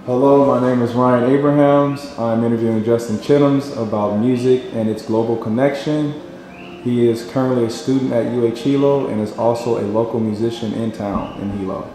Hello, my name is Ryan Abrahams. I'm interviewing Justin Chittims about music and its global connection. He is currently a student at Hilo and is also a local musician in town in Hilo.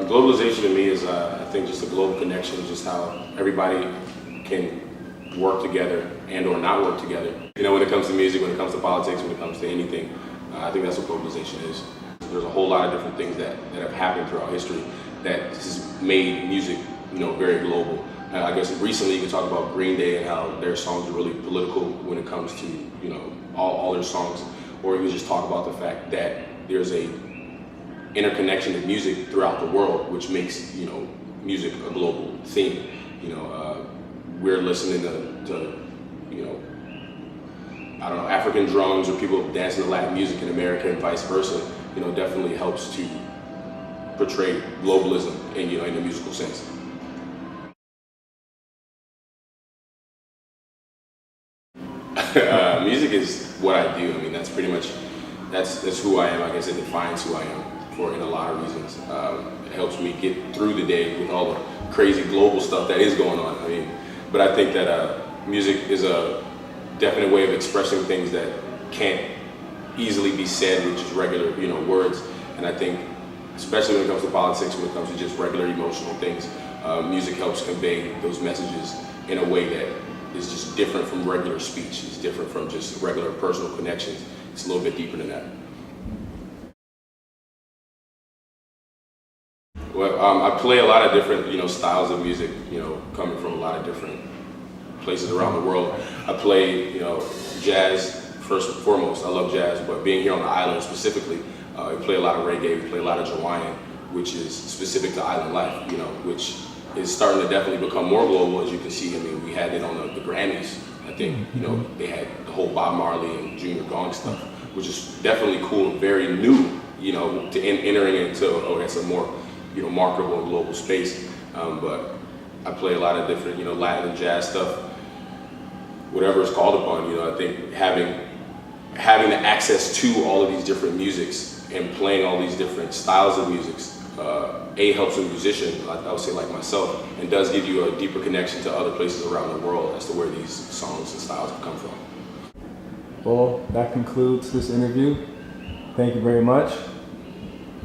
Globalization to me is, I think, just a global connection, just how everybody can work together and or not work together. You know, when it comes to music, when it comes to politics, when it comes to anything, I think that's what globalization is. There's a whole lot of different things that have happened throughout history that has made music, you know, very global. I guess recently you can talk about Green Day and how their songs are really political when it comes to, you know, all their songs. Or you can just talk about the fact that there's a interconnection of music throughout the world, which makes, you know, music a global thing. You know, we're listening to, you know, I don't know, African drums or people dancing to Latin music in America and vice versa. You know, definitely helps to portray globalism in, you know, in a musical sense. Music is what I do. I mean, that's pretty much, that's who I am. I guess it defines who I am for in a lot of reasons. It helps me get through the day with all the crazy global stuff that is going on. I mean, but I think that music is a definite way of expressing things that can't easily be said with just regular, you know, words. And I think, especially when it comes to politics, when it comes to just regular emotional things, music helps convey those messages in a way that is just different from regular speech. It's different from just regular personal connections. It's a little bit deeper than that. Well, I play a lot of different, you know, styles of music, you know, coming from a lot of different places around the world. I play, you know, jazz first and foremost. I love jazz, but being here on the island specifically, we play a lot of reggae, we play a lot of Hawaiian, which is specific to island life, you know, which is starting to definitely become more global, as you can see. I mean, we had it on the Grammys. I think, you know, they had the whole Bob Marley and Junior Gong stuff, which is definitely cool and very new, you know, to entering into, oh, that's a more, you know, marketable and global space. But I play a lot of different, you know, Latin and jazz stuff, whatever it's called upon. You know, I think having the access to all of these different musics and playing all these different styles of musics, helps a musician, I would say like myself, and does give you a deeper connection to other places around the world as to where these songs and styles have come from. Well, that concludes this interview. Thank you very much.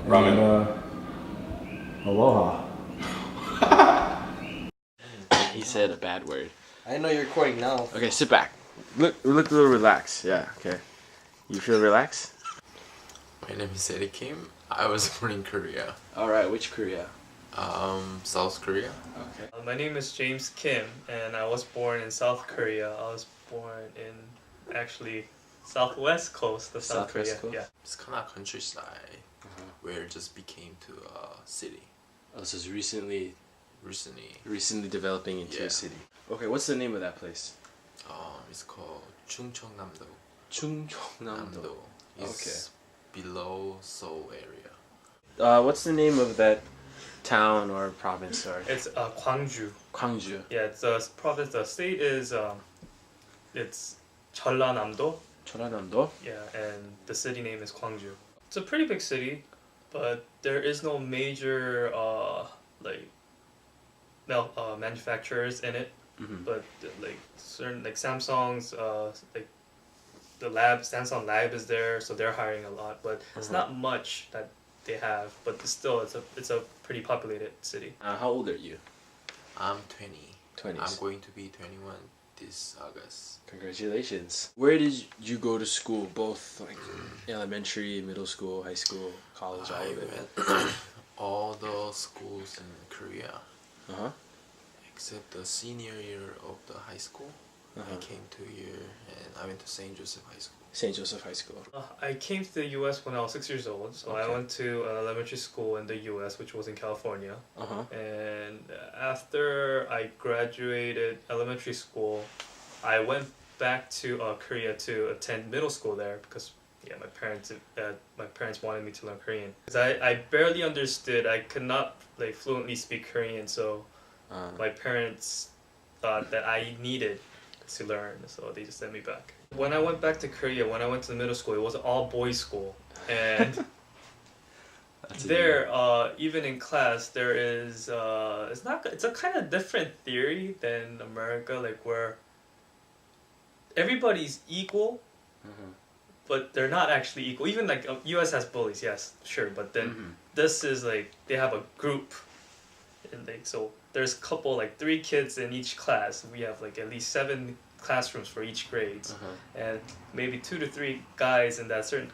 Ramen. And, aloha. He said a bad word. I didn't know you're recording now. Okay, sit back. Look a little relaxed. Yeah, okay. You feel relaxed? My name is Eddie Kim. I was born in Korea. Alright, which Korea? South Korea. Okay. My name is James Kim, and I was born in South Korea. I was born in, actually, southwest coast of South Southwest Korea. coast? Yeah. It's kind of countryside where it just became to a city Oh, so it's recently recently. developing into Yeah. a city. Okay, what's the name of that place? It's called Chungcheongnam-do. Chungcheongnam-do. It's below Seoul area. What's the name of that town or province or? It's Gwangju. Gwangju. Yeah, it's the province. The state is it's Jeollanam-do. Jeollanam-do? Yeah, and the city name is Gwangju. It's a pretty big city, but there is no major manufacturers in it. Mm-hmm. But like certain like Samsung's like the Samsung lab is there, so they're hiring a lot. But it's not much that they have, but still it's a pretty populated city. How old are you? I'm 20. 20s. I'm going to be 21 this August. Congratulations. Where did you go to school? Both like elementary, middle school, high school, college, all I of it? went all the schools in Korea, Uh-huh. except the senior year of the high school. I came to here and I went to St. Joseph High School. St. Joseph High School. I came to the U.S. when I was 6 years old, so I Okay. went to an elementary school in the U.S., which was in California. Uh-huh. And after I graduated elementary school, I went back to Korea to attend middle school there because my parents wanted me to learn Korean. 'Cause I barely understood. I could not like fluently speak Korean, so my parents thought that I needed to learn, so they just sent me back. When I went back to Korea, when I went to the middle school, it was an all boys school, and there, even in class, there is it's a kind of different theory than America, like where everybody's equal, but they're not actually equal. Even like U.S. has bullies, yes, sure, but then this is like they have a group, and so there's a couple, like 3 kids in each class. We have like at least 7 classrooms for each grade, and maybe 2 to 3 guys in that certain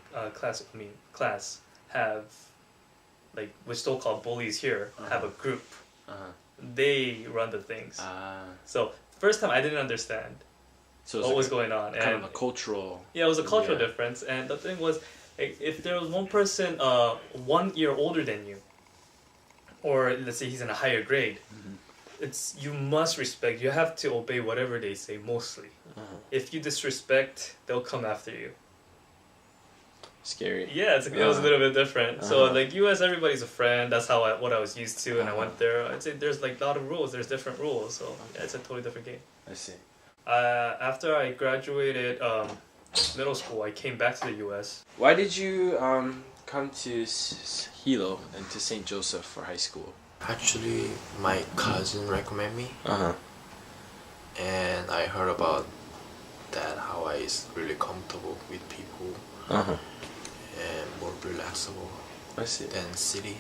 class have, like we're still called bullies here, have a group. They run the things. So first time I didn't understand So what was going on, kind and of a cultural. yeah, it was a cultural Yeah. difference. And the thing was, if there was one person 1 year older than you, or let's say he's in a higher grade, you must respect. You have to obey whatever they say mostly. If you disrespect, they'll come after you. Scary. Yeah, it was a little bit different. So like U.S., everybody's a friend. That's what I was used to, and I went there. I'd say there's like a lot of rules. There's different rules. So yeah, it's a totally different game. I see. After I graduated middle school, I came back to the U.S. Why did you come to Hilo and to St. Joseph for high school? Actually, my cousin recommended me, and I heard about that Hawaii is really comfortable with people and more relaxable I see. than city.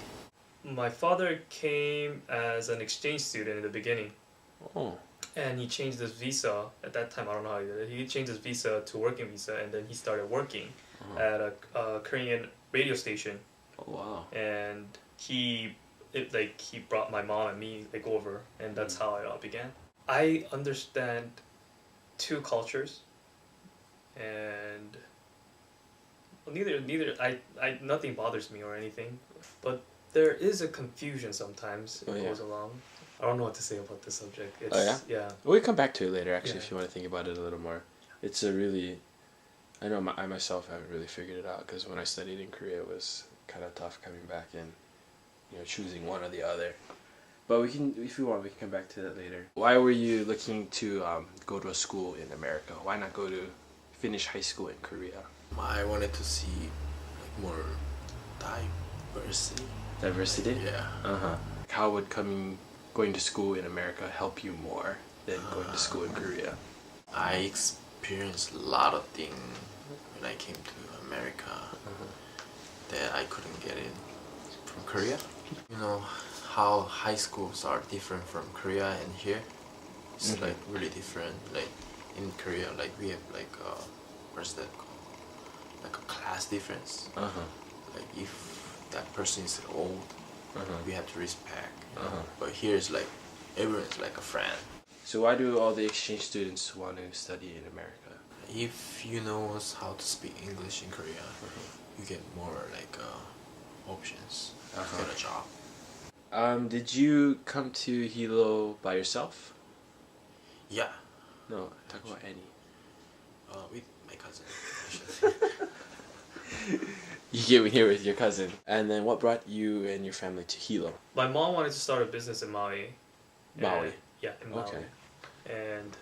My father came as an exchange student in the beginning, Oh. and he changed his visa. At that time, I don't know how he did it. He changed his visa to working visa, and then he started working at a Korean radio station. Oh wow. And he brought my mom and me like over, and that's how it all began. I understand 2 cultures, and nothing bothers me or anything, but there is a confusion sometimes. It goes along. I don't know what to say about this subject. It's, yeah. We'll come back to it later, actually, Yeah. if you want to think about it a little more. It's a really, I know I myself haven't really figured it out, because when I studied in Korea, it was kind of tough coming back and, choosing one or the other. But we can, if you want, we can come back to that later. Why were you looking to go to a school in America? Why not go to finish high school in Korea? I wanted to see like more diversity. Diversity? Yeah. How would going to school in America help you more than going to school in Korea? I experienced a lot of things when I came to America that I couldn't get in from Korea. You know how high schools are different from Korea and here. It's like really different. Like in Korea, like we have like what's that called? Like a class difference. Like if that person is old, we have to respect. You know? But here it's like everyone's like a friend. So why do all the exchange students want to study in America? If you know how to speak English in Korea, you get more like options to get a job. Did you come to Hilo by yourself? Yeah, No, talk about Annie. with my cousin. I should say. You came here with your cousin. And then what brought you and your family to Hilo? My mom wanted to start a business in Maui. Maui? And- yeah, in Maui. Okay. And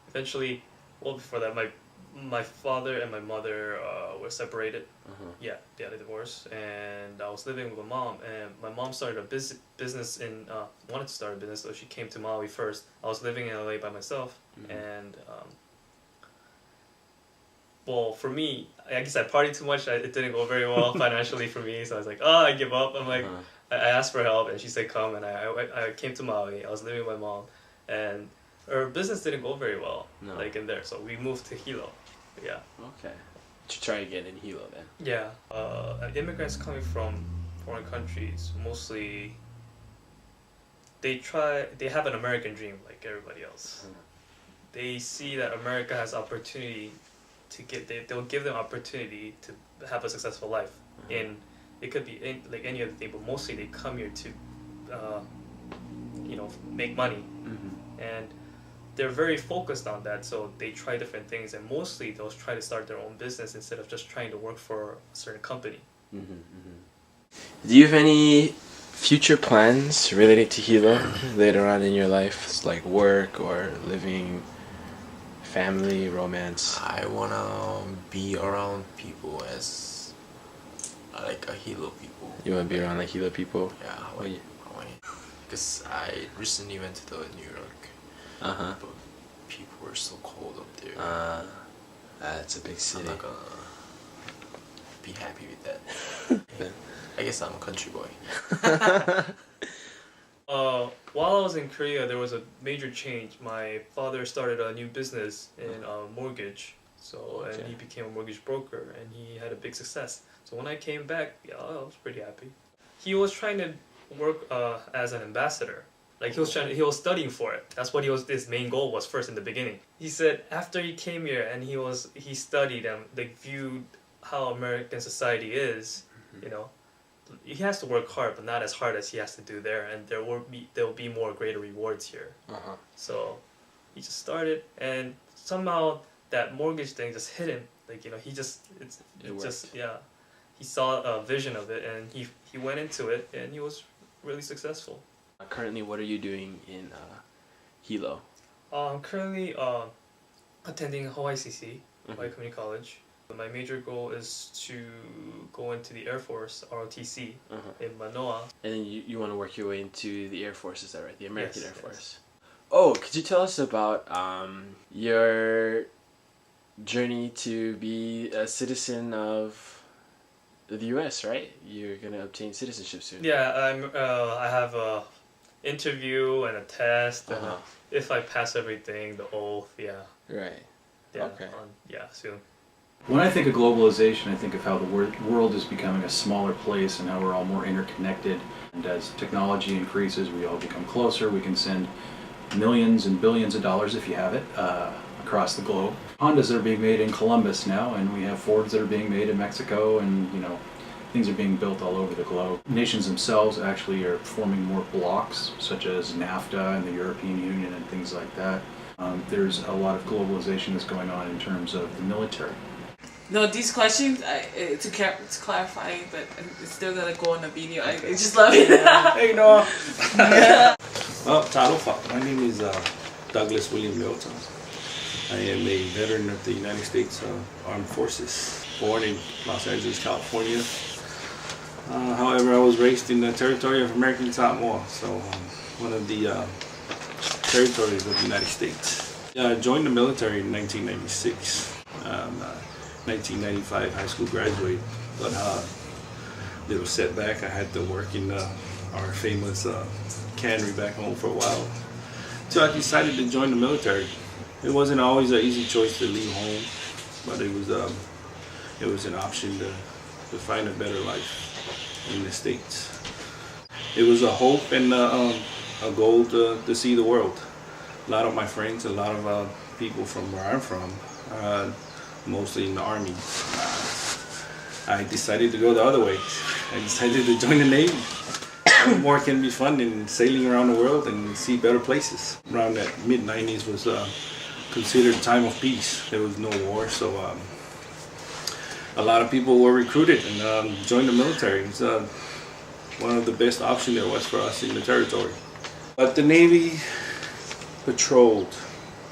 eventually, before that, my father and my mother were separated. Yeah, they had a divorce, and I was living with my mom. And my mom started a business wanted to start a business, so she came to Maui first. I was living in LA by myself, and well, for me, I guess I partied too much. It didn't go very well financially for me, so I was like, oh, I give up. I'm like, I asked for help, and she said come, and I came to Maui. I was living with my mom, and her business didn't go very well, like in there. So we moved to Hilo. Yeah. Okay. To try again in Hilo then. Yeah. Immigrants coming from foreign countries, mostly they have an American dream like everybody else. They see that America has opportunity to they'll give them opportunity to have a successful life. It could be like any other thing, but mostly they come here to make money. And they're very focused on that, so they try different things, and mostly they'll try to start their own business instead of just trying to work for a certain company. Do you have any future plans related to Hilo later on in your life, like work or living, family, romance? I wanna be around people as like a Hilo people. You wanna be around like Hilo people? Yeah, Hawaii. Because I recently went to New York. But people were so cold up there. That's a big city. I'm not gonna be happy with that. I guess I'm a country boy. While I was in Korea, there was a major change. My father started a new business in mortgage, and he became a mortgage broker, and he had a big success. So when I came back, I was pretty happy. He was trying to work as an ambassador. Like he was studying for it. That's what his main goal was first in the beginning. He said after he came here and he studied and viewed how American society is, he has to work hard, but not as hard as he has to do there, and there will be more greater rewards here. So he just started, and somehow that mortgage thing just hit him. Like he saw a vision of it, and he went into it, and he was really successful. Currently, what are you doing in Hilo? I'm currently attending Hawaii CC, Hawaii Community College. My major goal is to go into the Air Force, ROTC, in Manoa. And then you want to work your way into the Air Force, is that right? The American Air Force. Yes. Oh, could you tell us about your journey to be a citizen of the U.S., right? You're going to obtain citizenship soon. Yeah, I have a interview and a test, and if I pass everything, the oath, Right. Yeah, okay. Soon. When I think of globalization, I think of how the world is becoming a smaller place and how we're all more interconnected. And as technology increases, we all become closer. We can send millions and billions of dollars, if you have it, across the globe. Hondas that are being made in Columbus now, and we have Fords that are being made in Mexico, and things are being built all over the globe. Nations themselves actually are forming more blocks, such as NAFTA and the European Union and things like that. There's a lot of globalization that's going on in terms of the military. No, these questions, to clarify, but it's still gonna go on the video. I just love it. Hey, Noah. Talofa. My name is Douglas William Milton. I am a veteran of the United States Armed Forces, born in Los Angeles, California. However, I was raised in the territory of American Samoa, so one of the territories of the United States. I joined the military in 1996. 1995 high school graduate, but little setback. I had to work in our famous cannery back home for a while. So I decided to join the military. It wasn't always an easy choice to leave home, but it was an option to find a better life in the States. It was a hope and a goal to see the world. A lot of my friends, a lot of people from where I'm from, mostly in the Army. I decided to go the other way. I decided to join the Navy. What more can be fun than sailing around the world and see better places? Around that mid-90s was considered a time of peace. There was no war, so a lot of people were recruited and joined the military. It's one of the best options there was for us in the territory. But the Navy patrolled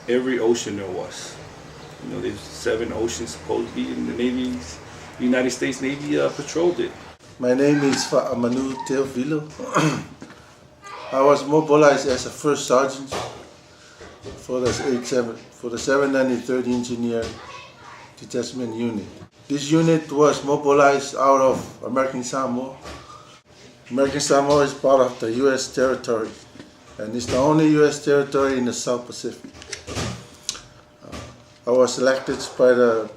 every ocean there was. There's 7 oceans supposedly in the Navy. The United States Navy patrolled it. My name is Fa'amanu Teofilo. I was mobilized as a first sergeant for the 793rd Engineer Detachment Unit. This unit was mobilized out of American Samoa. American Samoa is part of the U.S. territory, and it's the only U.S. territory in the South Pacific. I was selected by the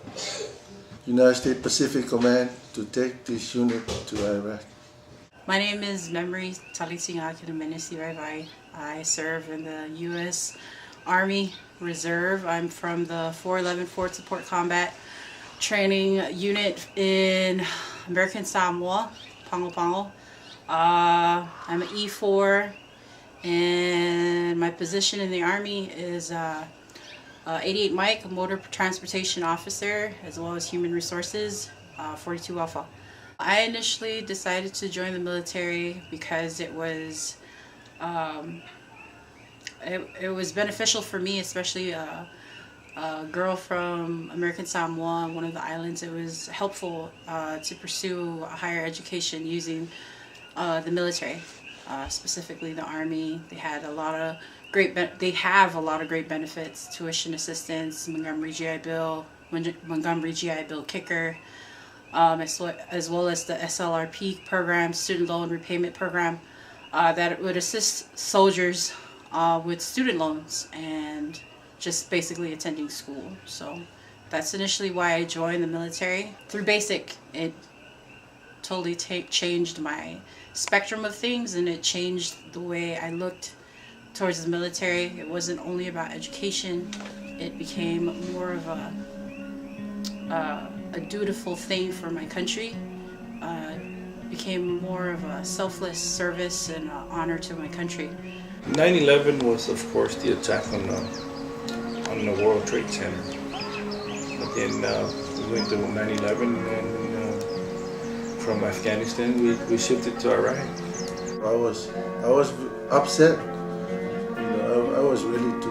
United States Pacific Command to take this unit to Iraq. My name is Memory Talisingakinamenisivaivai. I serve in the U.S. Army Reserve. I'm from the 411 Forward Support Combat Training Unit in American Samoa, Pango Pango. I'm an E4, and my position in the Army is 88 Mike, Motor Transportation Officer, as well as Human Resources, 42 Alpha. I initially decided to join the military because it was beneficial for me, especially a girl from American Samoa, one of the islands. It was helpful to pursue a higher education using the military, specifically the Army. They had a lot of great benefits: tuition assistance, Montgomery GI Bill kicker, as well as the SLRP program, student loan repayment program, that would assist soldiers with student loans and just basically attending school. So that's initially why I joined the military. Through basic, it totally changed my spectrum of things, and it changed the way I looked towards the military. It wasn't only about education. It became more of a dutiful thing for my country. Became more of a selfless service and honor to my country. 9/11 was, of course, the attack on the World Trade Center. But then we went to 9/11, and from Afghanistan we shifted to Iraq. I was upset. I was ready to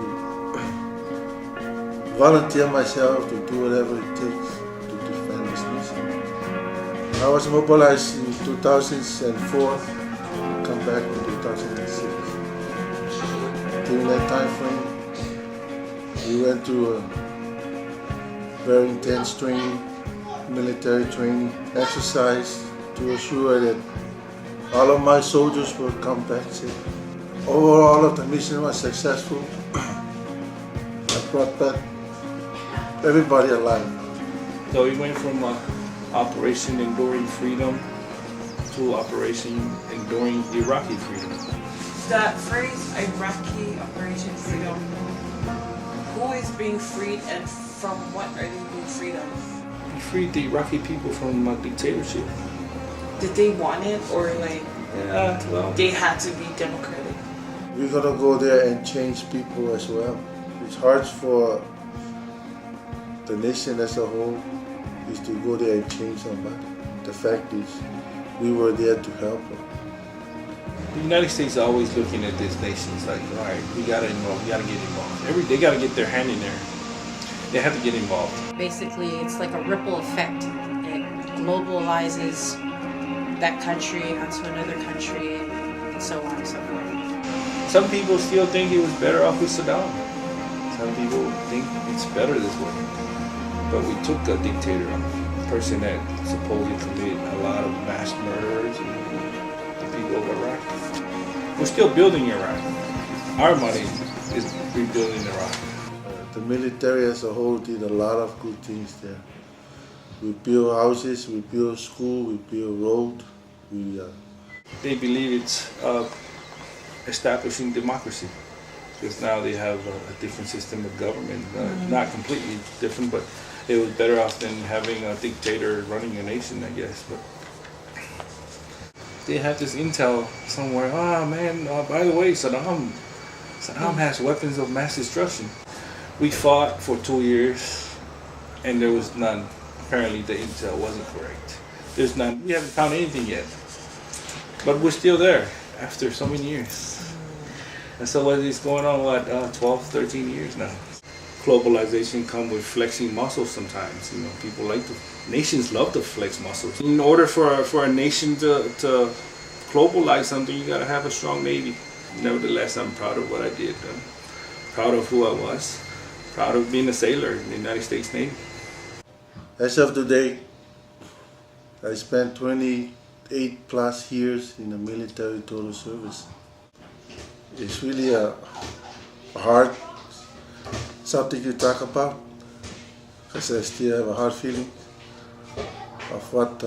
volunteer myself to do whatever it takes to defend this nation. I was mobilized in 2004, come back in 2006. During that time frame, we went through a very intense training, military training, exercise to assure that all of my soldiers would come back safe. Overall, of the mission was successful. I brought back everybody alive. So we went from Operation Enduring Freedom to Operation Enduring Iraqi Freedom. That phrase, Iraqi Operation Freedom, who is being freed and from what are they being freed of? We freed the Iraqi people from dictatorship. Did they want it, or like Well, they had to be democratic? We're gonna go there and change people as well. It's hard for the nation as a whole is to go there and change somebody. The fact is, we were there to help them. the United States is always looking at these nations like, all right, we gotta involve, we gotta get involved. They gotta get their hand in there. They have to get involved. Basically, it's like a ripple effect. It globalizes that country onto another country, and so on and so forth. Some people still think it was better off with Saddam. Some people think it's better this way. But we took a dictator, a person that supposedly committed a lot of mass murders and the people of Iraq. We're still building Iraq. Our money is rebuilding Iraq. The military as a whole did a lot of good things there. We built houses, we built school, we built road. They believe it's establishing democracy, because now they have a different system of government. Not completely different, but it was better off than having a dictator running a nation, I guess. But they have this intel somewhere. Oh man, by the way, Saddam has weapons of mass destruction. We fought for 2 years, and there was none. Apparently, the intel wasn't correct. There's none. We haven't found anything yet, but we're still there after so many years. And so what is going on, 12, 13 years now. Globalization comes with flexing muscles sometimes. You know, nations love to flex muscles. In order for a nation to globalize something, you gotta have a strong navy. Nevertheless, I'm proud of what I did. I'm proud of who I was. Proud of being a sailor in the United States Navy. As of today, I spent 28 plus years in the military total service. It's really a hard something to talk about, because I still have a hard feeling of what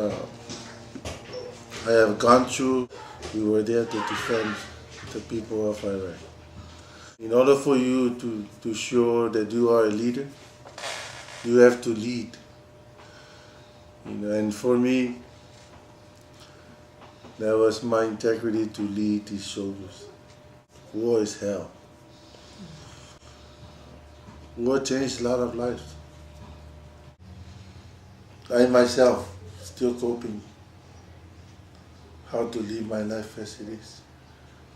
I have gone through. We were there to defend the people of Iraq. In order for you to show that you are a leader, you have to lead. And for me, that was my integrity, to lead these soldiers. War is hell. War changed a lot of lives. I myself still coping how to live my life as it is,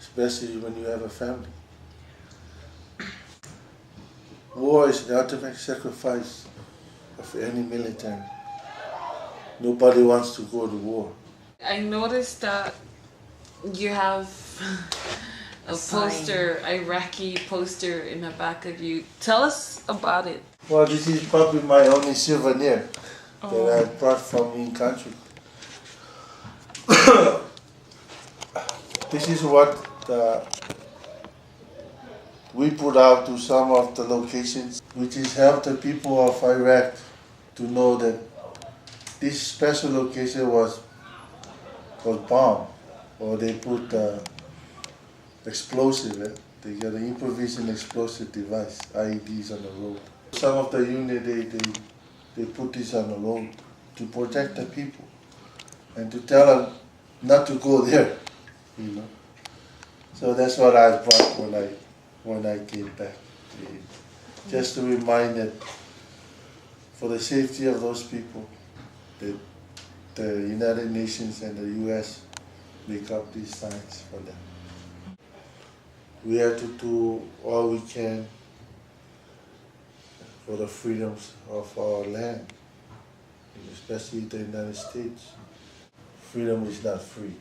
especially when you have a family. War is the ultimate sacrifice of any military. Nobody wants to go to war. I noticed that you have a poster, Iraqi poster in the back of you. Tell us about it. Well, this is probably my only souvenir that I brought from in country. This is what we put out to some of the locations, which is help the people of Iraq to know that this special location was bombed, or they put explosive. They got an improvised explosive device, IEDs, on the road. Some of the unit they put this on the road to protect the people and to tell them not to go there, So that's what I brought when I came back, just to remind that for the safety of those people, that the United Nations and the U.S. make up these signs for them. We have to do all we can for the freedoms of our land, especially the United States. Freedom is not free.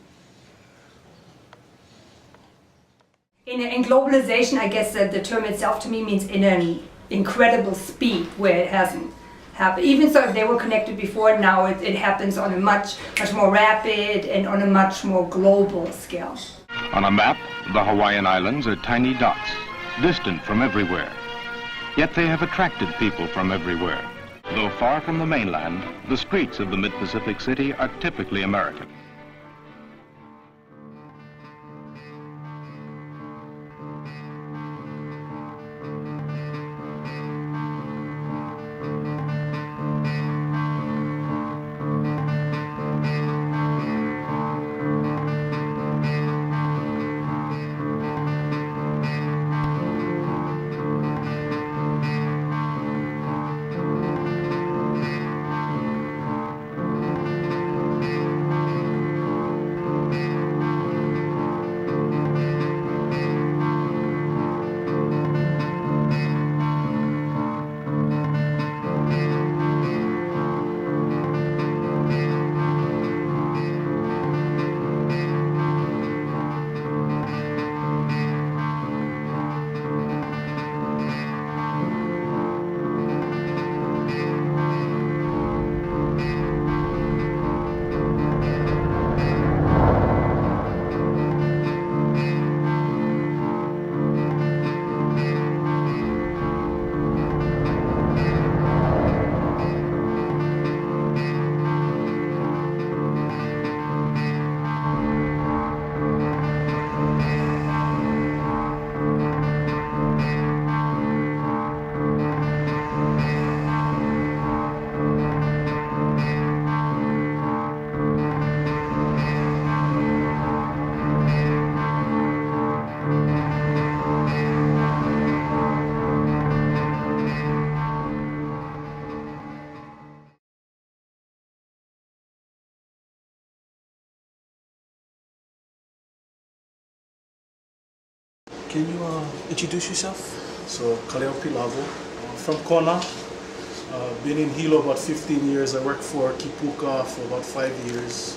In globalization, I guess the term itself to me means in an incredible speed where it hasn't happened. Even so, if they were connected before, now it happens on a much more rapid and on a much more global scale. On a map, the Hawaiian Islands are tiny dots, distant from everywhere. Yet they have attracted people from everywhere. Though far from the mainland, the streets of the mid-Pacific city are typically American. Can you introduce yourself? So, Kaleo Pilago, from Kona. Been in Hilo about 15 years. I worked for Kipuka for about 5 years.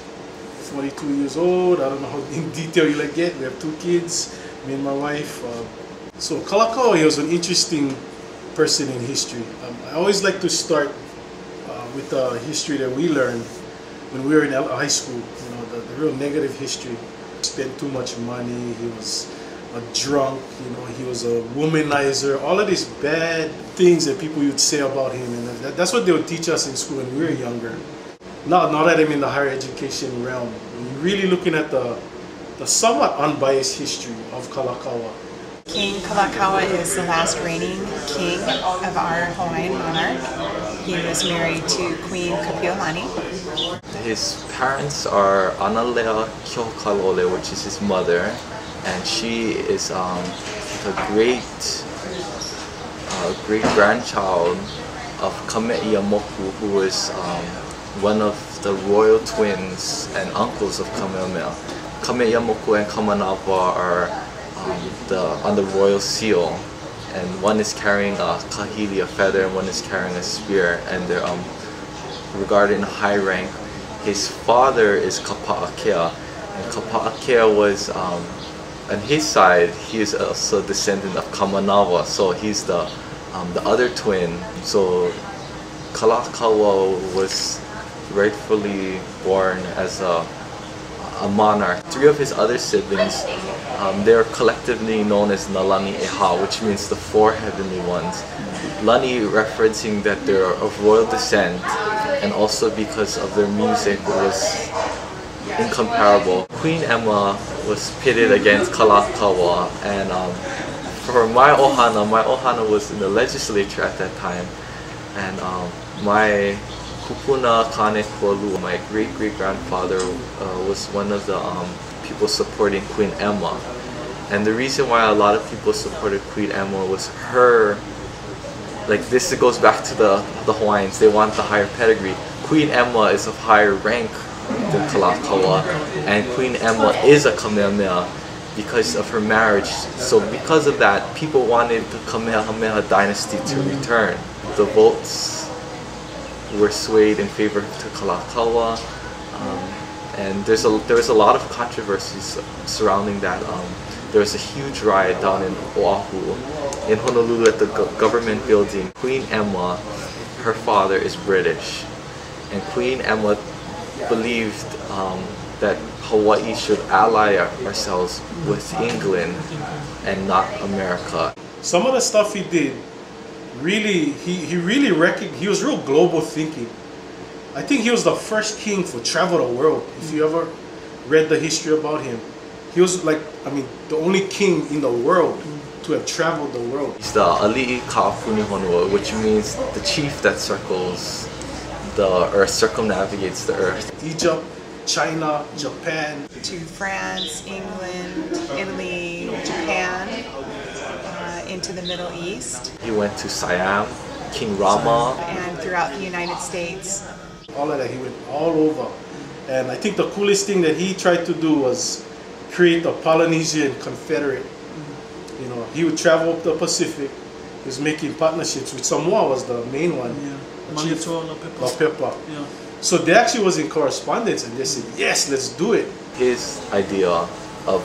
42 years old. I don't know how in detail you get. We have 2 kids, me and my wife. So Kalakaua was an interesting person in history. I always like to start with the history that we learned when we were in high school. You know, the real negative history. Spent too much money. He was a drunk. You know, he was a womanizer. All of these bad things that people would say about him, and that's what they would teach us in school when we were younger. Now that I'm in the higher education realm, when you're really looking at the somewhat unbiased history of Kalakaua. King Kalakaua is the last reigning king of our Hawaiian monarch. He was married to Queen Kapiolani. His parents are Analea Kiokalole, which is his mother, and she is the great grandchild of Kame'iamoku, who was one of the royal twins and uncles of Kamehameha. Kame'iamoku and Kamanawa are on the royal seal, and one is carrying a kahili, a feather, and one is carrying a spear, and they're regarded in high rank. His father is Kapa'akea, and Kapa'akea was, on his side, he is also a descendant of Kamanawa, so he's the other twin. So Kalakaua was rightfully born as a monarch. Three of his other siblings, they're collectively known as Nalani Eha, which means the four heavenly ones. Lani referencing that they're of royal descent, and also because of their music was incomparable. Queen Emma was pitted against Kalakaua, and for my ohana was in the legislature at that time, and my Kupuna Kane Kualu, my great-great-grandfather, was one of the people supporting Queen Emma. And the reason why a lot of people supported Queen Emma was her, like this goes back to the Hawaiians, they want the higher pedigree. Queen Emma is of higher rank than Kalakaua, and Queen Emma is a Kamehameha because of her marriage. So because of that, people wanted the Kamehameha dynasty to return. The votes were swayed in favor to Kalakaua, and there was a lot of controversies surrounding that. There was a huge riot down in Oahu, in Honolulu at the government building. Queen Emma, her father is British, and Queen Emma believed that Hawaii should ally ourselves with England and not America. Some of the stuff he did, really, he was real global thinking. I think he was the first king to travel the world. If you ever read the history about him, he was like, the only king in the world to have traveled the world. He's the Ali'i Ka'apuni Honua, which means the chief that circles the earth, circumnavigates the earth. Egypt, China, Japan. To France, England, Italy, Japan, into the Middle East. He went to Siam, King Rama. And throughout the United States. All of that, he went all over. And I think the coolest thing that he tried to do was create a Polynesian Confederate. You know, he would travel up the Pacific. He was making partnerships with Samoa was the main one. Yeah. Manitoa La Pepa. Yeah. So they actually was in correspondence, and they said, yes, let's do it. His idea of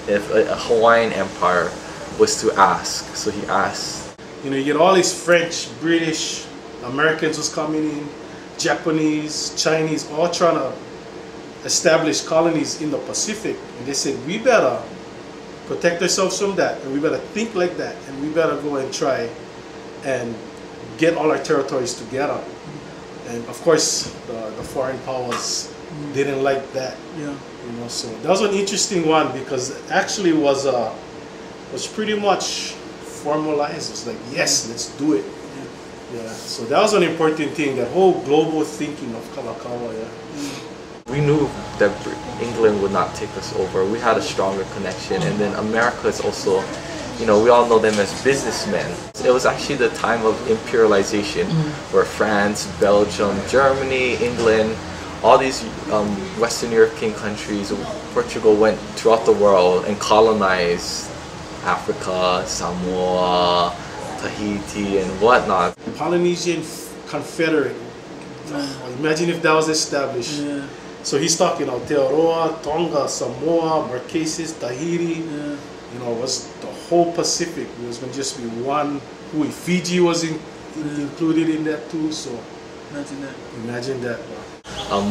a Hawaiian empire was to ask. So he asked. You know, you get all these French, British, Americans was coming in, Japanese, Chinese, all trying to establish colonies in the Pacific. And they said, we better protect ourselves from that, and we better think like that, and we better go and try and get all our territories together. And of course, the foreign powers didn't like that. Yeah. You know, so that was an interesting one because it actually was pretty much formalized. It's like, yes, let's do it. Yeah. So that was an important thing. That whole global thinking of Kalakaua. Yeah. We knew that England would not take us over. We had a stronger connection, and then America is also, you know, we all know them as businessmen. It was actually the time of imperialization, where France, Belgium, Germany, England, all these Western European countries, Portugal went throughout the world and colonized Africa, Samoa, Tahiti, and whatnot. Polynesian Confederate. Imagine if that was established. Yeah. So he's talking Aotearoa, Tonga, Samoa, Marquesas, Tahiti. Yeah. You know, it was the whole Pacific. It was going to just be one. Fiji was included in that too. So Imagine that. Imagine that.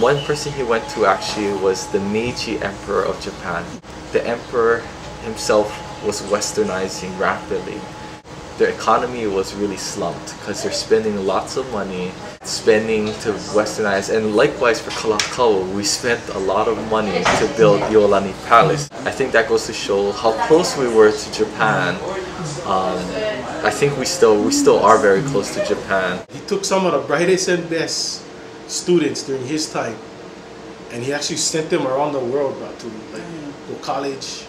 One person he went to actually was the Meiji Emperor of Japan. The emperor himself was westernizing rapidly. Their economy was really slumped because they're spending lots of money spending to westernize, and likewise for Kalakaua, we spent a lot of money to build Iolani Palace. I think that goes to show how close we were to Japan. I think we still are very close to Japan. He took some of the brightest and best students during his time, and he actually sent them around the world to go college.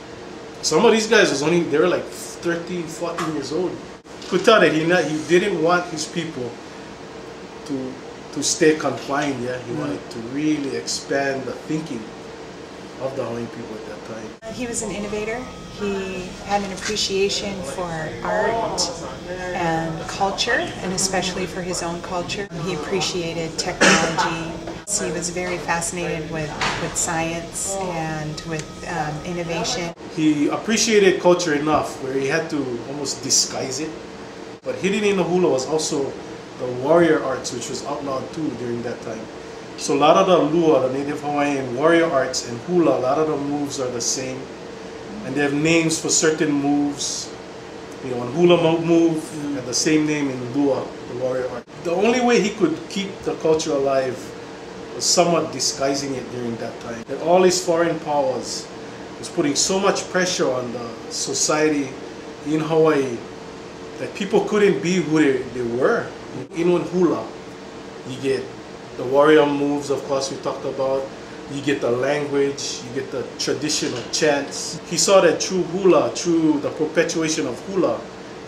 Some of these guys they were like 13, 14 years old. You could tell that he didn't want his people to stay confined. Yeah, he wanted to really expand the thinking of the Hawaiian people at that time. He was an innovator. He had an appreciation for art and culture, and especially for his own culture. He appreciated technology. He was very fascinated with science and with innovation. He appreciated culture enough where he had to almost disguise it. But hidden in the hula was also the warrior arts, which was outlawed too during that time. So a lot of the lua, the native Hawaiian warrior arts, and hula, a lot of the moves are the same. And they have names for certain moves. You know, when hula move had the same name in lua, the warrior art. The only way he could keep the culture alive was somewhat disguising it during that time. And all these foreign powers was putting so much pressure on the society in Hawaii that people couldn't be who they were. In one hula, you get the warrior moves, of course, we talked about. You get the language, you get the traditional chants. He saw that through hula, through the perpetuation of hula,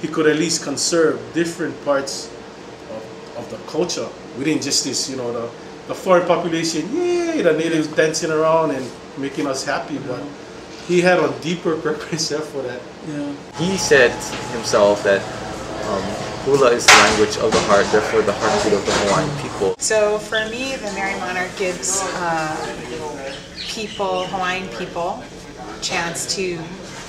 he could at least conserve different parts of the culture. We didn't just this, the foreign population, yay, the natives dancing around and making us happy, but he had a deeper purpose there for that. Yeah. He said himself that hula is the language of the heart, therefore the heartbeat of the Hawaiian people. So for me, the Merry Monarch gives Hawaiian people, a chance to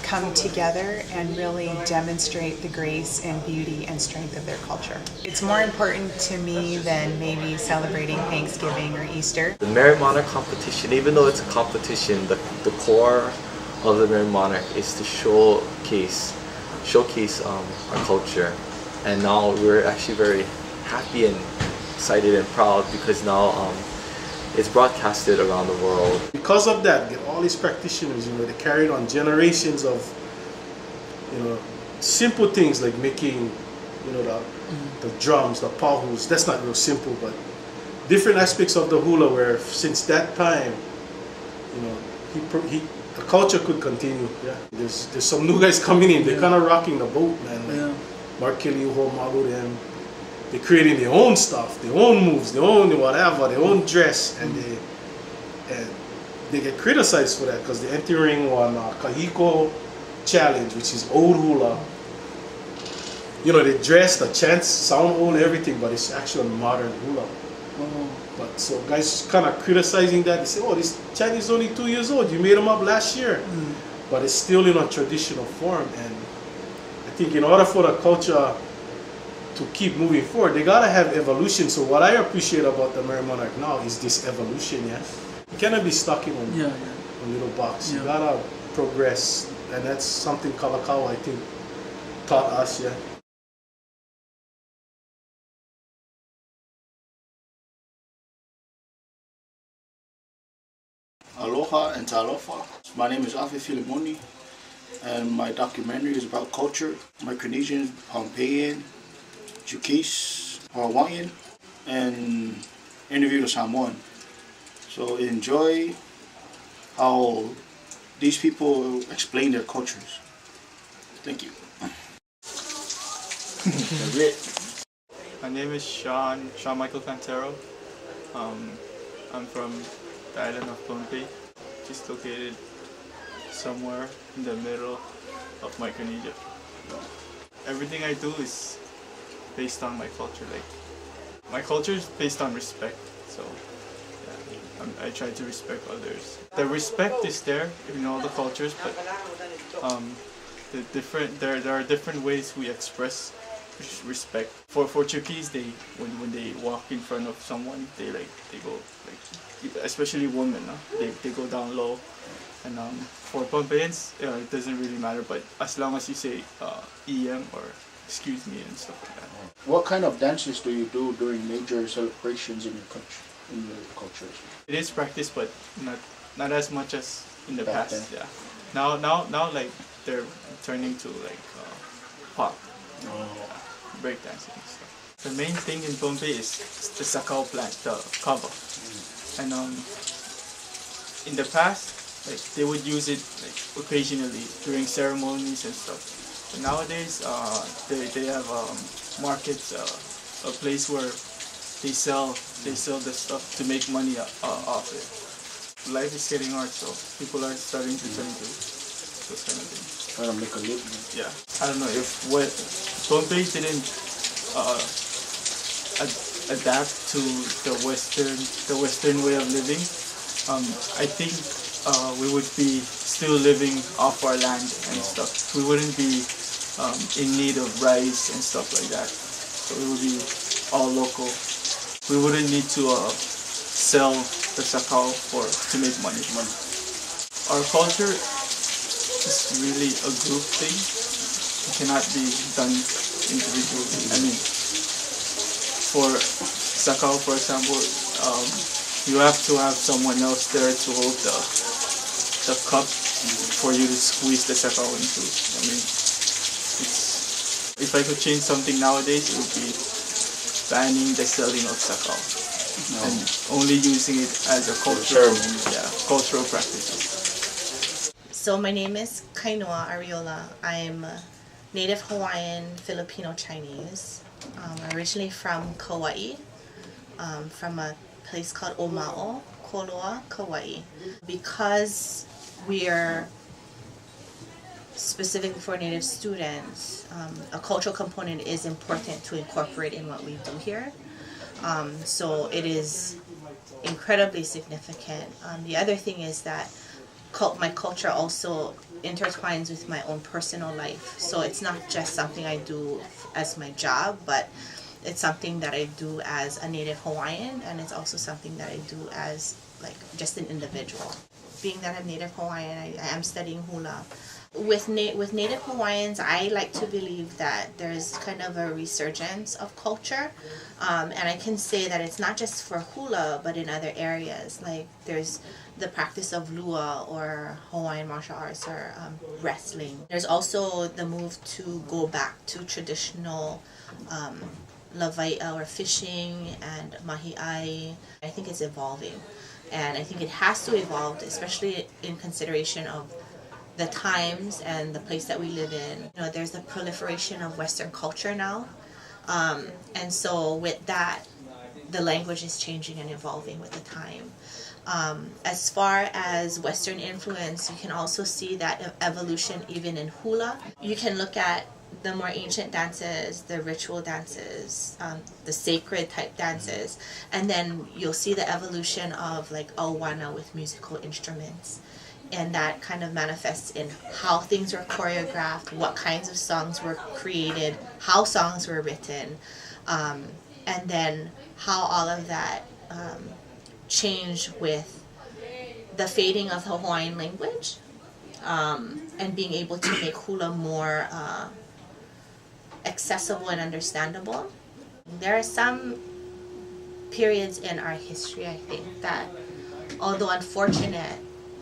come together and really demonstrate the grace and beauty and strength of their culture. It's more important to me than maybe celebrating Thanksgiving or Easter. The Merry Monarch competition, even though it's a competition, the core of the Merry Monarch is to showcase our culture. And now we're actually very happy and excited and proud because now it's broadcasted around the world. Because of that, get all these practitioners, they carried on generations of, simple things like making, the drums, the pahus. That's not real simple, but different aspects of the hula where since that time, the culture could continue. Yeah, there's some new guys coming in. They're kind of rocking the boat, man. Mark Kelly, Maru, them. They're creating their own stuff, their own moves, their own whatever, their own dress, and they get criticized for that because they're entering one Kahiko challenge, which is old hula. They dress, the chants sound old, everything, but it's actually modern hula. But so guys kind of criticizing that. They say, "Oh, this chant is only 2 years old. You made them up last year," but it's still in a traditional form. And I think in order for the culture to keep moving forward, they gotta have evolution. So what I appreciate about the Merry Monarch now is this evolution. Yeah, you cannot be stuck in a little box. You gotta progress, and that's something Kalakaua, I think, taught us. Yeah. Aloha and talofa. My name is Afi Filimoni, and my documentary is about culture, Micronesian, Pohnpeian, Chuukese, Hawaiian, and interviewed a Samoan. So enjoy how these people explain their cultures. Thank you. My name is Sean Michael Pantero. I'm from the island of Pohnpei, just located somewhere in the middle of Micronesia. Everything I do is based on my culture. Like, my culture is based on respect, so yeah, I try to respect others. The respect is there in all the cultures, but there are different ways we express respect. For Portuguese, they when they walk in front of someone, they go like, especially women, they go down low. And for Pompeians, it doesn't really matter, but as long as you say EM or excuse me and stuff like that. What kind of dances do you do during major celebrations in your country, in your culture? It is practice, but not as much as in the Back past. then. Yeah. Now like they're turning to like pop, breakdancing and stuff. The main thing in Pompey is the sakao plant, the kava, and in the past, like they would use it like occasionally during ceremonies and stuff. But nowadays, they have markets, a place where they sell the stuff to make money off it. Life is getting hard, so people are starting to turn to those kind of things. Trying to make a living. Yeah, I don't know if Pompey didn't adapt to the Western way of living. I think we would be still living off our land and stuff. We wouldn't be in need of rice and stuff like that. So it would be all local. We wouldn't need to sell the sakao to make money. Our culture is really a group thing. It cannot be done individually. I mean, for sakao, for example, you have to have someone else there to hold the cup for you to squeeze the sakao into. I mean, if I could change something nowadays, it would be banning the selling of sakao and only using it as a cultural practice. So my name is Kainoa Ariola. I'm native Hawaiian, Filipino Chinese. Originally from Kauai, from a place called Omao, Koloa, Kauai. Because we are specifically for Native students, a cultural component is important to incorporate in what we do here. So it is incredibly significant. The other thing is that my culture also intertwines with my own personal life. So it's not just something I do as my job, but it's something that I do as a Native Hawaiian, and it's also something that I do as like just an individual. Being that I'm Native Hawaiian, I am studying hula. With Native Hawaiians, I like to believe that there's kind of a resurgence of culture, and I can say that it's not just for hula, but in other areas. Like there's the practice of lua or Hawaiian martial arts or wrestling. There's also the move to go back to traditional lavaia or fishing and mahi'ai. I think it's evolving, and I think it has to evolve, especially in consideration of the times and the place that we live in. You know, there's the proliferation of Western culture now, and so with that, the language is changing and evolving with the time. As far as Western influence, you can also see that evolution even in hula. You can look at the more ancient dances, the ritual dances, the sacred type dances, and then you'll see the evolution of like awana with musical instruments. And that kind of manifests in how things were choreographed, what kinds of songs were created, how songs were written, and then how all of that changed with the fading of the Hawaiian language, and being able to make hula more accessible and understandable. There are some periods in our history, I think, that although unfortunate,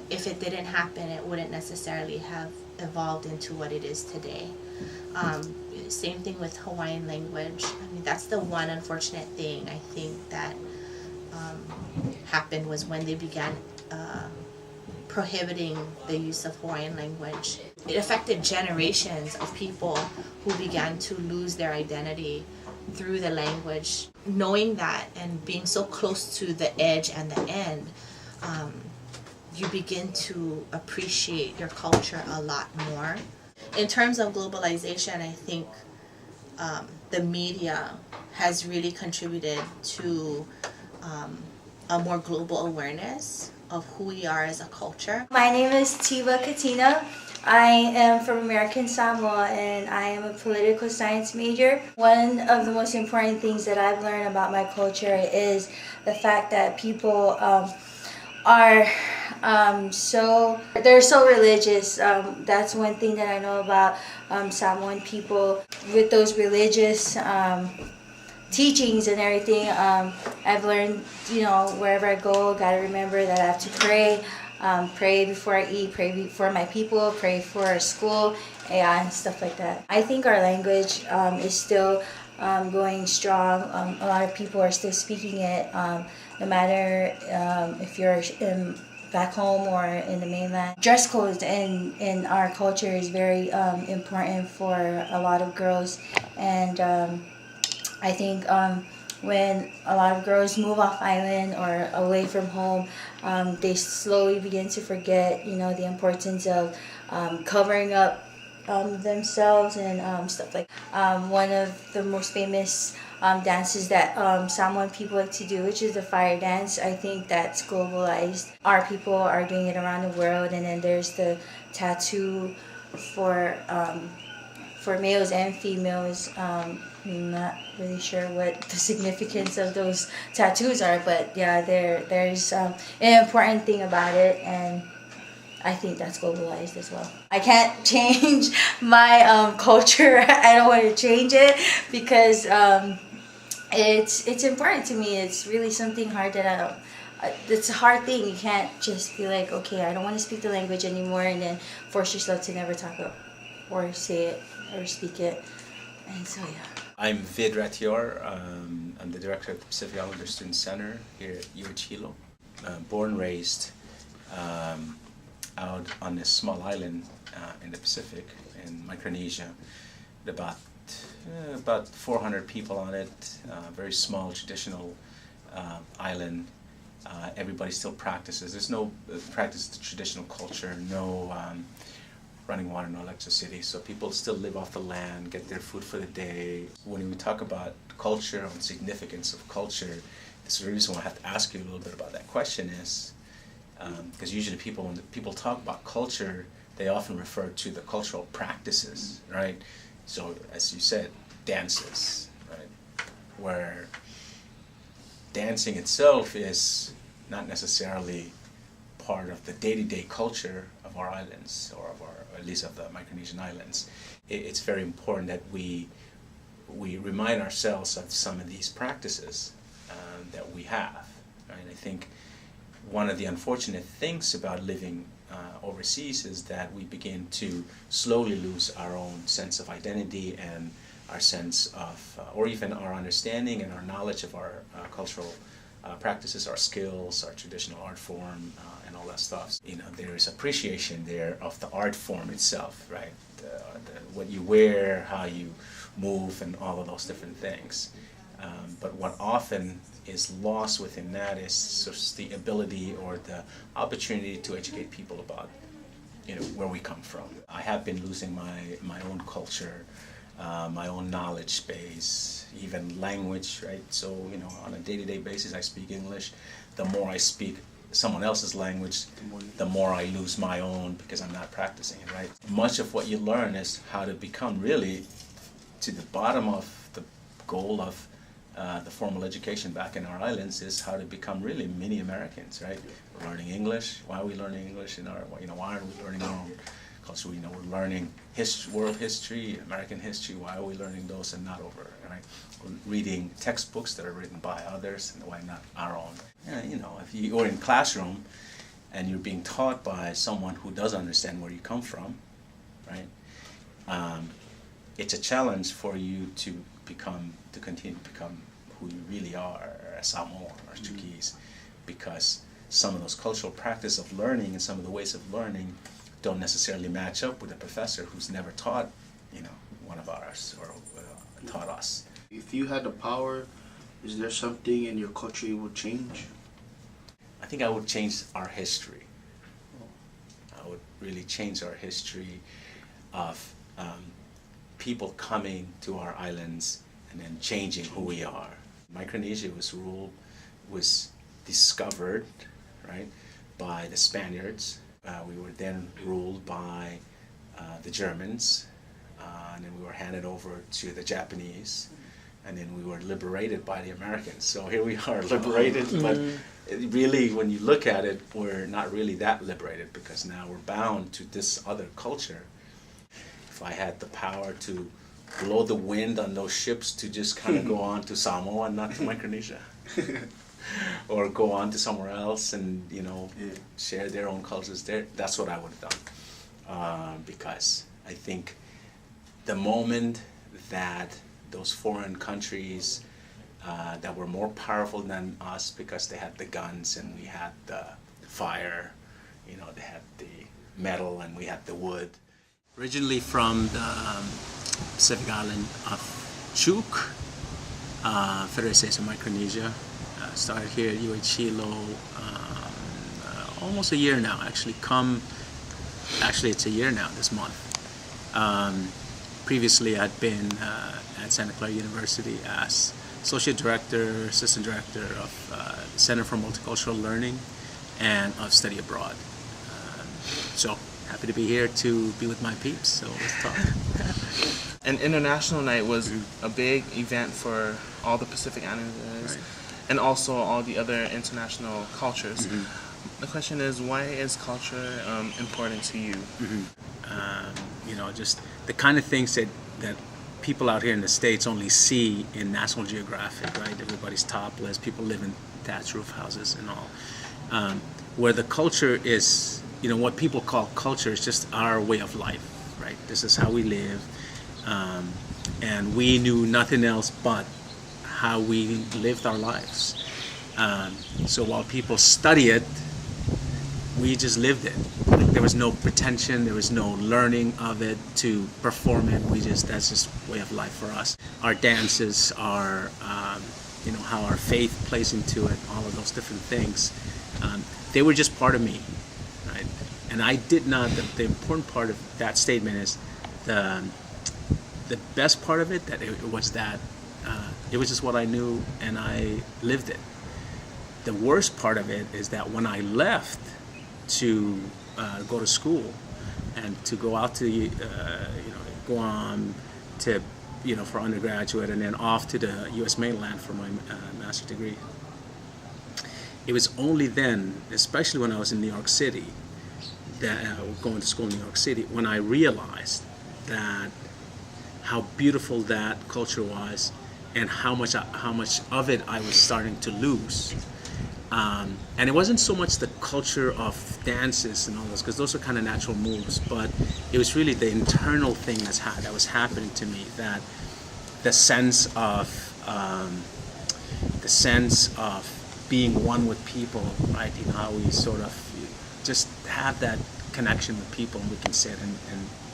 if it didn't happen, it wouldn't necessarily have evolved into what it is today. Same thing with Hawaiian language. I mean, that's the one unfortunate thing I think that happened was when they began prohibiting the use of Hawaiian language. It affected generations of people who began to lose their identity through the language. Knowing that and being so close to the edge and the end, you begin to appreciate your culture a lot more. In terms of globalization, I think the media has really contributed to a more global awareness of who we are as a culture. My name is Tiva Katina. I am from American Samoa and I am a political science major. One of the most important things that I've learned about my culture is the fact that people are they're so religious. That's one thing that I know about Samoan people. With those religious teachings and everything, I've learned, wherever I go, gotta remember that I have to pray. Pray before I eat, pray for my people, pray for school, and stuff like that. I think our language is still going strong. A lot of people are still speaking it, no matter if you're back home or in the mainland. Dress codes in our culture is very important for a lot of girls, and I think when a lot of girls move off island or away from home, they slowly begin to forget, the importance of covering up themselves and stuff like that. One of the most famous dances that Samoan people like to do, which is the fire dance, I think that's globalized. Our people are doing it around the world, and then there's the tattoo for males and females. I'm not really sure what the significance of those tattoos are, but yeah, there's an important thing about it, and I think that's globalized as well. I can't change my culture. I don't want to change it because it's important to me. It's really something hard that it's a hard thing. You can't just be like, okay, I don't want to speak the language anymore, and then force yourself to never talk it or say it or speak it. And so yeah. I'm Vid Ratior. I'm the director of the Pacific Islander Student Center here at Hilo. Born, raised out on this small island in the Pacific, in Micronesia, with about 400 people on it. Very small, traditional island. Everybody still practices. There's no practice of traditional culture. No running water, no electricity, so people still live off the land, get their food for the day. When we talk about culture and significance of culture, this is the reason why I have to ask you a little bit about that question is, because usually when people talk about culture, they often refer to the cultural practices, right? So as you said, dances, right? Where dancing itself is not necessarily part of the day-to-day culture of our islands, or at least of the Micronesian islands. It's very important that we remind ourselves of some of these practices that we have. Right? I think one of the unfortunate things about living overseas is that we begin to slowly lose our own sense of identity and our sense of, or even our understanding and our knowledge of our cultural practices, our skills, our traditional art form, and all that stuff. There is appreciation there of the art form itself, right? What you wear, how you move, and all of those different things. But what often is lost within that is sort of the ability or the opportunity to educate people about, where we come from. I have been losing my own culture, my own knowledge base, even language, right? So, on a day-to-day basis, I speak English. The more I speak someone else's language, the more I lose my own because I'm not practicing it, right? Much of what you learn is how to become really to the bottom of the goal of the formal education back in our islands is how to become really mini-Americans, right? We're learning English. Why are we learning English in our, why aren't we learning our own culture? We're learning world history, American history. Why are we learning those and not over, right? We're reading textbooks that are written by others and why not our own? If you're in a classroom and you're being taught by someone who does understand where you come from, right? It's a challenge for you to continue to become who you really are, a Samoan or Chuukese, because some of those cultural practice of learning and some of the ways of learning don't necessarily match up with a professor who's never taught, one of ours or taught us. If you had the power, is there something in your culture you would change? I think I would change our history. I would really change our history of people coming to our islands and then changing who we are. Micronesia was discovered, right, by the Spaniards. We were then ruled by the Germans, and then we were handed over to the Japanese, and then we were liberated by the Americans. So here we are, liberated, but really, when you look at it, we're not really that liberated, because now we're bound to this other culture. If I had the power to blow the wind on those ships to just kind of go on to Samoa and not to Micronesia, or go on to somewhere else and, you know, share their own cultures there, that's what I would have done. Because I think the moment that those foreign countries that were more powerful than us, because they had the guns and we had the fire, you know, they had the metal and we had the wood. Originally from the Pacific island of Chuuk, Federated States of Micronesia. Started here at UH Hilo almost a year now. Actually, it's a year now this month. Previously, I'd been at Santa Clara University as Associate Director, Assistant Director of the Center for Multicultural Learning and of Study Abroad. So happy to be here to be with my peeps, so let's talk. An international night was a big event for all the Pacific Islanders, and also all the other international cultures. The question is, why is culture important to you? You know, just the kind of things that people out here in the States only see in National Geographic, right? Everybody's topless, people live in thatched roof houses and all. Where the culture is, you know, what people call culture is just our way of life, right? This is how we live. And we knew nothing else but how we lived our lives. So while people study it, we just lived it. Like, there was no pretension, there was no learning of it to perform it. That's just way of life for us. Our dances, our, you know, how our faith plays into it, all of those different things. They were just part of me, right? And I did not, the important part of that statement is the best part of it, that it was just what I knew and I lived it. The worst part of it is that when I left to go to school and to go out to, you know, go on to, you know, for undergraduate and then off to the U.S. mainland for my master's degree, it was only then, especially when I was in New York City, that going to school in New York City, when I realized that how beautiful that culture was and how much of it I was starting to lose. And it wasn't so much the culture of dances and all those, because those are kind of natural moves, but it was really the internal thing that was happening to me, that the sense of being one with people, right? You know, how we sort of just have that connection with people, and we can sit and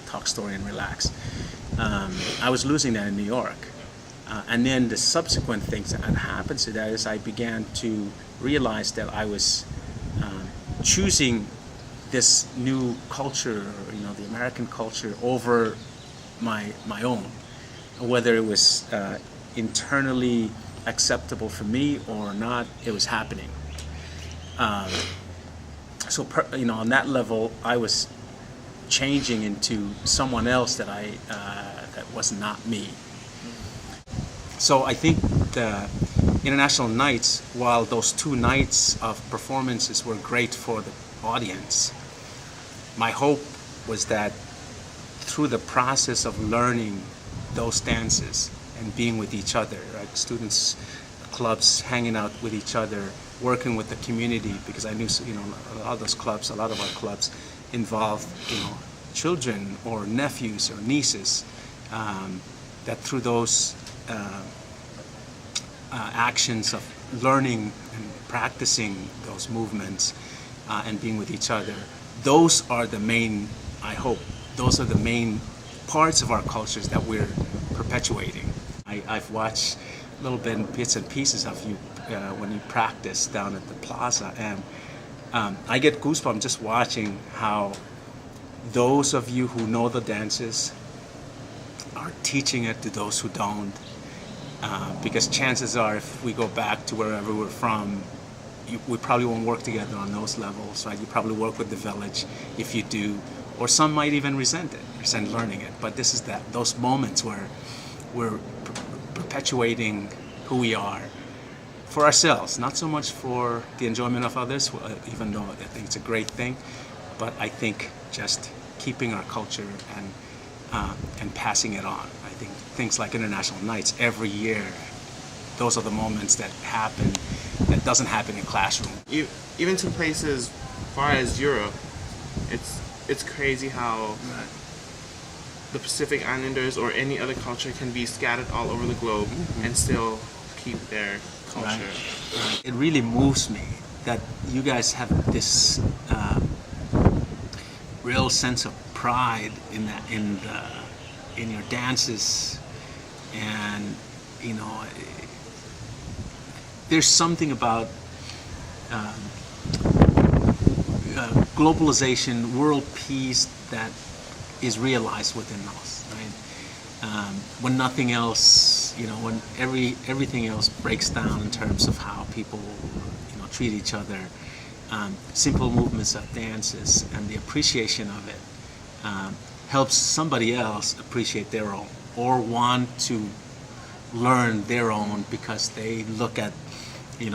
talk story and relax. I was losing that in New York. And then the subsequent things that had happened to that is I began to realize that I was choosing this new culture, you know, the American culture, over my own, whether it was internally acceptable for me or not. It was happening. So you know, on that level, I was changing into someone else that that was not me. So I think the international nights, while those 2 nights of performances were great for the audience, my hope was that through the process of learning those dances and being with each other, right? Students, clubs, hanging out with each other, working with the community, because I knew, you know, a lot of our clubs involved, you know, children or nephews or nieces, that through those actions of learning and practicing those movements and being with each other, those are the main, I hope, those are the main parts of our cultures that we're perpetuating. I've watched little bits and pieces of you when you practice down at the plaza, and I get goosebumps just watching how those of you who know the dances are teaching it to those who don't. Because chances are, if we go back to wherever we're from, we probably won't work together on those levels, right? You probably work with the village, if you do, or some might even resent learning it. But this is those moments where we're perpetuating who we are for ourselves, not so much for the enjoyment of others, even though I think it's a great thing, but I think just keeping our culture and passing it on. I think things like international nights every year, those are the moments that happen that doesn't happen in classroom. Even to places far as Europe, it's crazy how the Pacific Islanders or any other culture can be scattered all over the globe and still keep their culture. Right. It really moves me that you guys have this real sense of pride in your dances, and there's something about globalization, world peace that is realized within us, right? When nothing else, when everything else breaks down in terms of how people, treat each other, simple movements of dances and the appreciation of it helps somebody else appreciate their own or want to learn their own because they look at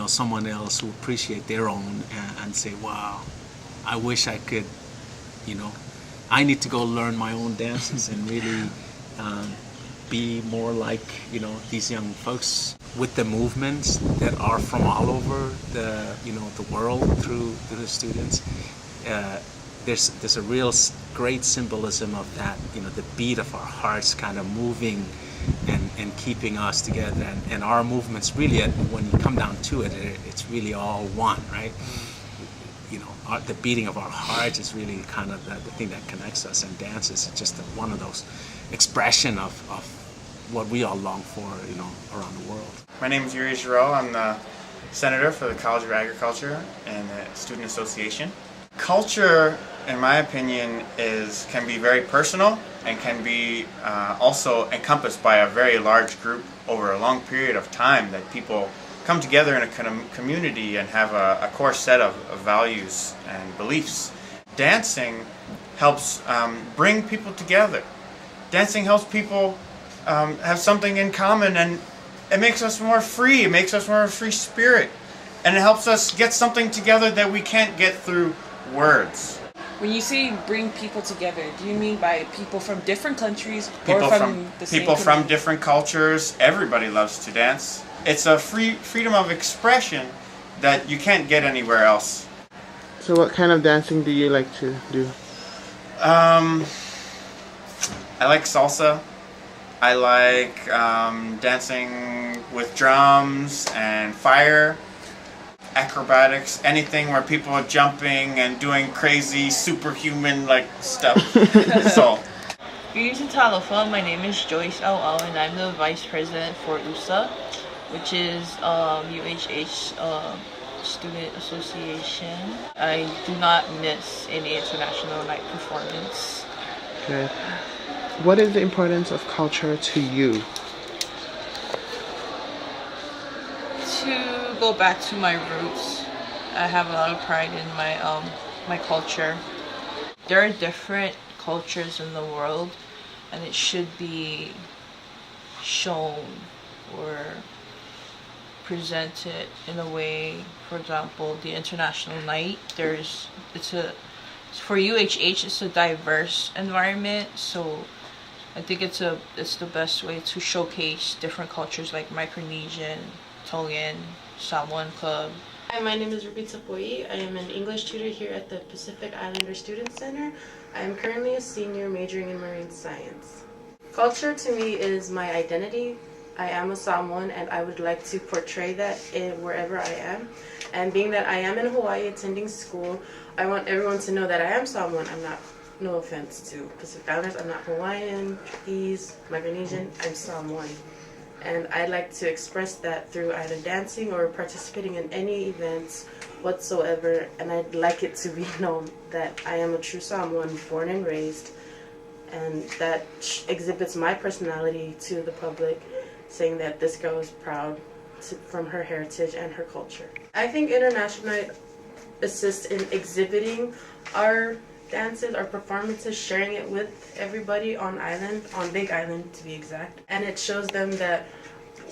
someone else who appreciate their own and say, wow, I wish I could, I need to go learn my own dances and really be more like, these young folks with the movements that are from all over the world through the students. There's a real great symbolism of that, the beat of our hearts kind of moving and keeping us together, and our movements really, when you come down to it, it's really all one, right? The beating of our hearts is really kind of the thing that connects us, and dance is just one of those expression of what we all long for, around the world. My name is Yuri Giroux. I'm the senator for the College of Agriculture and the Student Association. Culture, in my opinion, can be very personal and can be also encompassed by a very large group over a long period of time, that people come together in a kind of community and have a core set of values and beliefs. Dancing helps bring people together. Dancing helps people have something in common, and it makes us more free. It makes us more of a free spirit, and it helps us get something together that we can't get through words. When you say bring people together, do you mean by people from different countries People or from the same people from community? different cultures. Everybody loves to dance. It's a freedom of expression that you can't get anywhere else. So what kind of dancing do you like to do? I like salsa. I like dancing with drums and fire, acrobatics, anything where people are jumping and doing crazy superhuman stuff. So. Greetings in Talofa. My name is Joyce L.O. and I'm the Vice President for USA, which is UHH Student Association. I do not miss any international night performance. Good. What is the importance of culture to you? To go back to my roots, I have a lot of pride in my culture. There are different cultures in the world, and it should be shown or presented in a way. For example, the International Night, for UHH, it's a diverse environment, so I think it's the best way to showcase different cultures like Micronesian, Tongan, Samoan Club. Hi, my name is Ruby Tapoi. I am an English tutor here at the Pacific Islander Student Center. I am currently a senior majoring in marine science. Culture to me is my identity. I am a Samoan, and I would like to portray that wherever I am. And being that I am in Hawaii attending school, I want everyone to know that I am Samoan. I'm not, no offense to Pacific Islanders, I'm not Hawaiian, Portuguese, Micronesian, I'm Samoan. And I like to express that through either dancing or participating in any events whatsoever. And I'd like it to be known that I am a true Samoan, born and raised, and that exhibits my personality to the public, saying that this girl is proud from her heritage and her culture. I think International Night assists in exhibiting our dances or performances, sharing it with everybody on Big Island to be exact. And it shows them that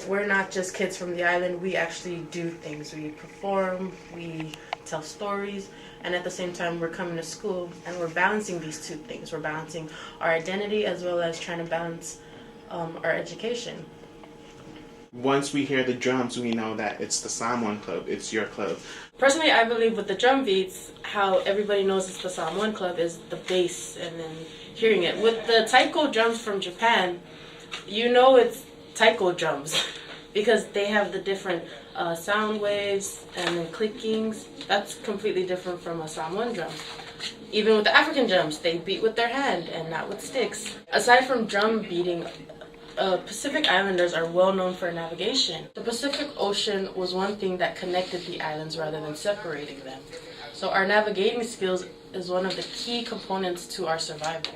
we're not just kids from the island, we actually do things. We perform, we tell stories, and at the same time we're coming to school and we're balancing these two things. We're balancing our identity as well as trying to balance our education. Once we hear the drums, we know that it's the Samoan Club, it's your club. Personally, I believe with the drum beats, how everybody knows it's the Samoan Club is the bass and then hearing it. With the taiko drums from Japan, you know it's taiko drums because they have the different sound waves and then clickings. That's completely different from a Samoan drum. Even with the African drums, they beat with their hand and not with sticks. Aside from drum beating, Pacific Islanders are well known for navigation. The Pacific Ocean was one thing that connected the islands rather than separating them. So our navigating skills is one of the key components to our survival.